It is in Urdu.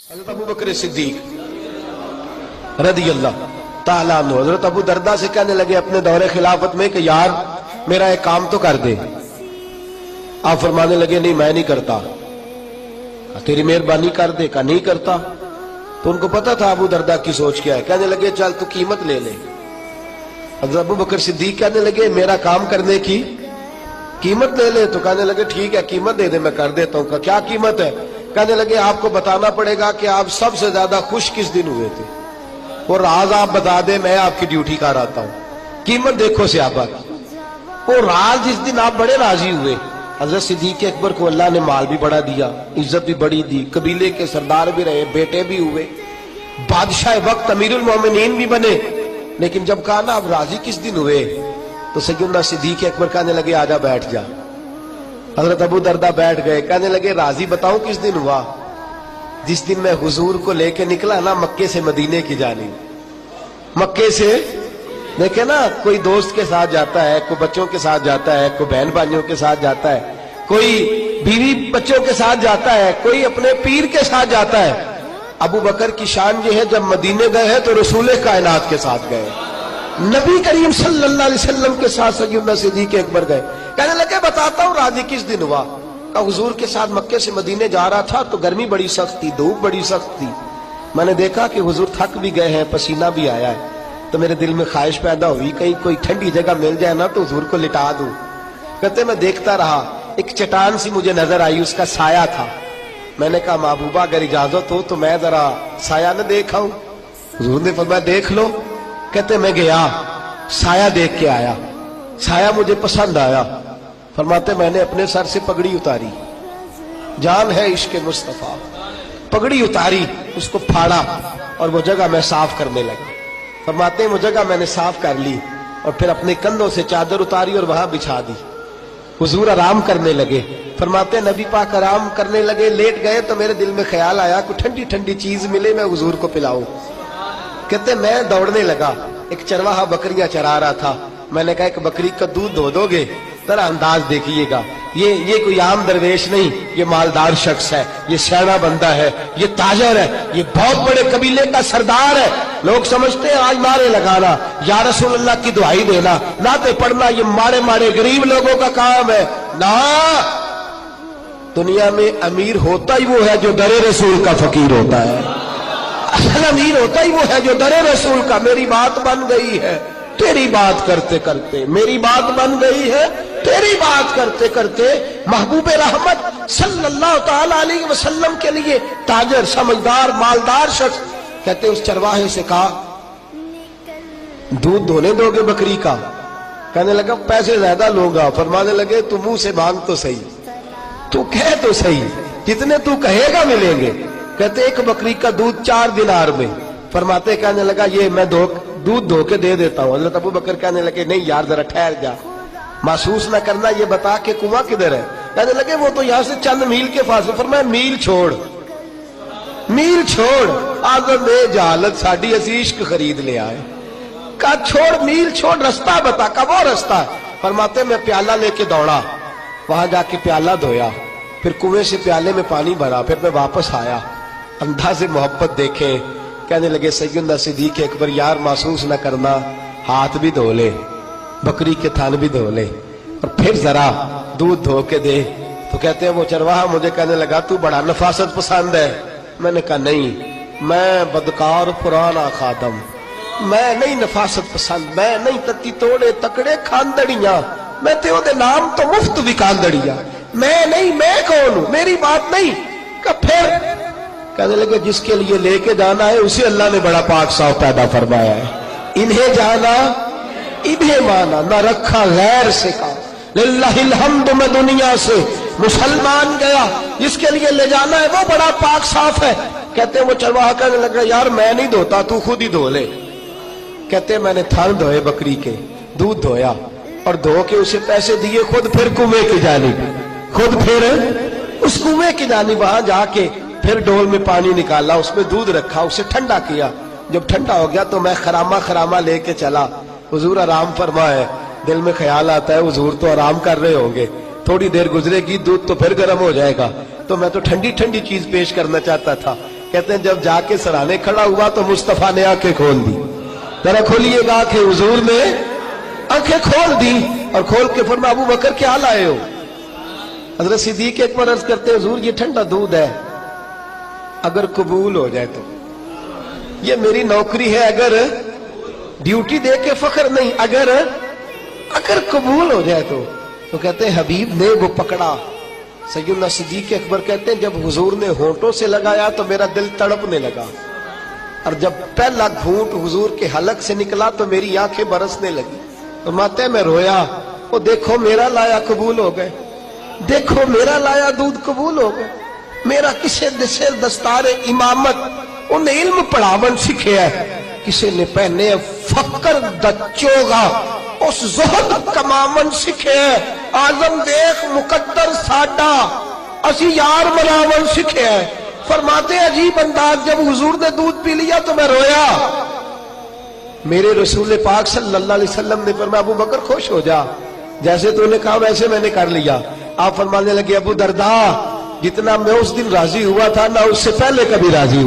حضرت ابو بکر صدیق رضی اللہ تعالیٰ عنہ حضرت ابو دردہ سے کہنے لگے اپنے دور خلافت میں کہ یار میرا ایک کام تو کر دے. آپ فرمانے لگے نہیں میں نہیں کرتا. تیری مہربانی کر دے. کہا نہیں کرتا. تو ان کو پتا تھا ابو دردہ کی سوچ کیا ہے. کہنے لگے چل تو قیمت لے لے. حضرت ابو بکر صدیق کہنے لگے میرا کام کرنے کی قیمت لے لے. تو کہنے لگے ٹھیک ہے قیمت دے دے میں کر دیتا ہوں. کہا کیا قیمت ہے؟ کہنے لگے آپ کو بتانا پڑے گا کہ آپ سب سے زیادہ خوش کس دن ہوئے تھے. وہ راز آپ بتا دیں میں آپ کی ڈیوٹی کر آتا ہوں. قیمت دیکھو صحابہ کی. وہ راز جس دن آپ بڑے راضی ہوئے. حضرت صدیق اکبر کو اللہ نے مال بھی بڑا دیا, عزت بھی بڑی دی, قبیلے کے سردار بھی رہے, بیٹے بھی ہوئے, بادشاہ وقت امیر المومنین بھی بنے. لیکن جب کہا نا آپ راضی کس دن ہوئے تو سیدنا صدیق اکبر کہنے لگے آجا بیٹھ جا. حضرت ابو دردہ بیٹھ گئے. کہنے لگے راضی بتاؤں کس دن ہوا؟ جس دن میں حضور کو لے کے نکلا نا مکے سے مدینے کی جانب. مکے سے دیکھیں نا کوئی دوست کے ساتھ جاتا ہے, کوئی بچوں کے ساتھ جاتا ہے, کوئی بہن بھائیوں کے ساتھ جاتا ہے, کوئی بیوی بچوں کے ساتھ جاتا ہے, کوئی اپنے پیر کے ساتھ جاتا ہے. ابو بکر کی شان یہ ہے جب مدینے گئے ہیں تو رسول کائنات کے ساتھ گئے, نبی کریم صلی اللہ علیہ وسلم کے ساتھ سیدنا صدیق اکبر گئے. کہنے لگے بتاتا ہوں راضی کس دن ہوا. کہ حضور کے ساتھ مکے سے مدینے جا رہا تھا تو گرمی بڑی سخت تھی, دھوپ بڑی سخت تھی. میں نے دیکھا کہ حضور تھک بھی گئے ہیں, پسینہ بھی آیا ہے, تو میرے دل میں خواہش پیدا ہوئی کہیں کوئی ٹھنڈی جگہ مل جائے نا تو حضور کو لٹا دوں. کہتے میں دیکھتا رہا, ایک چٹان سی مجھے نظر آئی, اس کا سایہ تھا. میں نے کہا محبوبہ اگر اجازت ہو تو میں ذرا سایہ نہ دیکھا ہوں. حضور نے فرمایا دیکھ لو. کہتے میں گیا, سایہ دیکھ کے آیا, سایہ مجھے پسند آیا. فرماتے میں نے اپنے سر سے پگڑی اتاری, جان ہے عشق مصطفیٰ, پگڑی اتاری, اس کو پھاڑا اور وہ جگہ میں صاف کرنے لگا. فرماتے ہیں وہ جگہ میں نے صاف کر لی اور پھر اپنے کندھوں سے چادر اتاری اور وہاں بچھا دی. حضور آرام کرنے لگے. فرماتے ہیں نبی پاک آرام کرنے لگے, لیٹ گئے تو میرے دل میں خیال آیا کوئی ٹھنڈی ٹھنڈی چیز ملے میں حضور کو پلاؤں. کہتے میں دوڑنے لگا, ایک چرواہا بکریاں چرا رہا تھا. میں نے کہا ایک بکری کا دودھ دو گے؟ ذرا انداز دیکھیے گا, یہ کوئی عام درویش نہیں, یہ مالدار شخص ہے, یہ سیاح بندہ ہے, یہ تاجر ہے, یہ بہت بڑے قبیلے کا سردار ہے. لوگ سمجھتے ہیں آج نعرے لگانا, یا رسول اللہ کی دعائی دینا, نعتیں پڑھنا یہ مارے مارے غریب لوگوں کا کام ہے. نا, دنیا میں امیر ہوتا ہی وہ ہے جو در رسول کا فقیر ہوتا ہے. اصل امیر ہوتا ہی وہ ہے جو در رسول کا. میری بات بن گئی ہے تیری بات کرتے کرتے, میری بات بن گئی ہے تیری بات کرتے کرتے. محبوب رحمت صلی اللہ تعالی علیہ وسلم کے لیے تاجر, سمجھدار, مالدار شخص. کہتے اس چرواہے سے کہا دودھ دھونے دو گے بکری کا؟ کہنے لگا پیسے زیادہ لوگا. فرمانے لگے تو منہ سے مانگ تو صحیح, تو کہہ تو صحیح, جتنے تو کہے گا ملیں گے. کہتے ایک بکری کا دودھ 4 دینار میں. فرماتے کہنے لگا یہ میں دودھ دھو کے دے دیتا ہوں. حضرت ابو بکر کہنے لگے نہیں یار ذرا ٹھہر جا, محسوس نہ کرنا, یہ بتا کہ کنواں کدھر ہے. کہنے لگے وہ تو یہاں سے چند میل کے فاصلے. فرمایا میل چھوڑ, میل چھوڑ, آدم بے جہالت ساڈی عشق خرید لے آئے. کہا چھوڑ, میل چھوڑ, رستہ بتا. کہا وہ رستہ ہے. فرماتے میں پیالہ لے کے دوڑا, وہاں جا کے پیالہ دھویا, پھر کنویں سے پیالے میں پانی بھرا, پھر میں واپس آیا. انداز محبت دیکھے. کہنے لگے سیدنا صدیق اکبر یار محسوس نہ کرنا, ہاتھ بھی دھو لے, بکری کے تھان بھی دھو لے, اور پھر ذرا دودھ دھو کے دے. تو کہتے ہیں وہ چرواہا مجھے کہنے لگا تو بڑا نفاست پسند ہے. میں نے کہا نہیں, میں بدکار پرانا خادم, میں نہیں نفاست پسند, میں نہیں تتی توڑے تکڑے کھاندڑیاں, میں تیو دے نام تو مفت بھی کھاندڑیاں, میں نہیں, میں کون ہوں, میری بات نہیں. کہ پھر کہنے لگے جس کے لیے لے کے جانا ہے اسے اللہ نے بڑا پاک صاف پیدا فرمایا ہے. انہیں جانا انہیں مانا, نہ رکھا غیر سے کا. للہ الحمد, میں دنیا سے مسلمان گیا, جس کے لیے لے جانا ہے وہ بڑا پاک صاف ہے. کہتے ہیں وہ چرواہا کہنے لگا یار میں نہیں دھوتا, تو خود ہی دھو لے. کہتے ہیں میں نے تھن دھوئے بکری کے, دودھ دھویا اور دھو کے اسے پیسے دیے, خود پھر کنویں کی جانب, خود پھر اس کنویں کی جانب وہاں جا کے پھر ڈول میں پانی نکالا, اس میں دودھ رکھا, اسے ٹھنڈا کیا. جب ٹھنڈا ہو گیا تو میں خرامہ لے کے چلا. حضور آرام فرمائے. دل میں خیال آتا ہے حضور تو آرام کر رہے ہوں گے, تھوڑی دیر گزرے گی دودھ تو پھر گرم ہو جائے گا, تو میں تو ٹھنڈی ٹھنڈی چیز پیش کرنا چاہتا تھا. کہتے ہیں جب جا کے سرانے کھڑا ہوا تو مصطفیٰ نے آنکھیں کھول دی. ذرا کھولیے گا کہ حضور نے آنکھیں کھول دی اور کھول کے فرمایا ابو بکر کیا لائے ہو؟ حضرت صدیق اکبر عرض کرتے ہیں حضور یہ ٹھنڈا دودھ ہے، اگر قبول ہو جائے تو. یہ میری نوکری ہے، اگر ڈیوٹی دے کے فخر نہیں، اگر قبول ہو جائے تو کہتے ہیں حبیب نے وہ پکڑا. سیدنا صدیق اکبر کہتے ہیں جب حضور نے ہونٹوں سے لگایا تو میرا دل تڑپنے لگا، اور جب پہلا گھونٹ حضور کے حلق سے نکلا تو میری آنکھیں برسنے لگی. فرماتے ہیں میں رویا، وہ دیکھو میرا لایا قبول ہو گئے، دیکھو میرا لایا دودھ قبول ہو گئے. میرا کسے دسے دستار امامت انہیں علم پڑھاون سکھے ہے، کسے نے پہنے فقر دچوگا اس زہد کمامن سکھے ہے. آزم دیکھ مقدر ساڈا اسی یار مناون سکھے ہے. فرماتے عجیب انداز جب حضور نے دودھ پی لیا تو میں رویا. میرے رسول پاک صلی اللہ علیہ وسلم نے فرمایا ابو بکر خوش ہو جا، جیسے تو نے کہا ویسے میں نے کر لیا. آپ فرمانے لگے ابو دردا جتنا میں اس دن راضی ہوا تھا نہ اس سے پہلے کبھی راضی ہوا.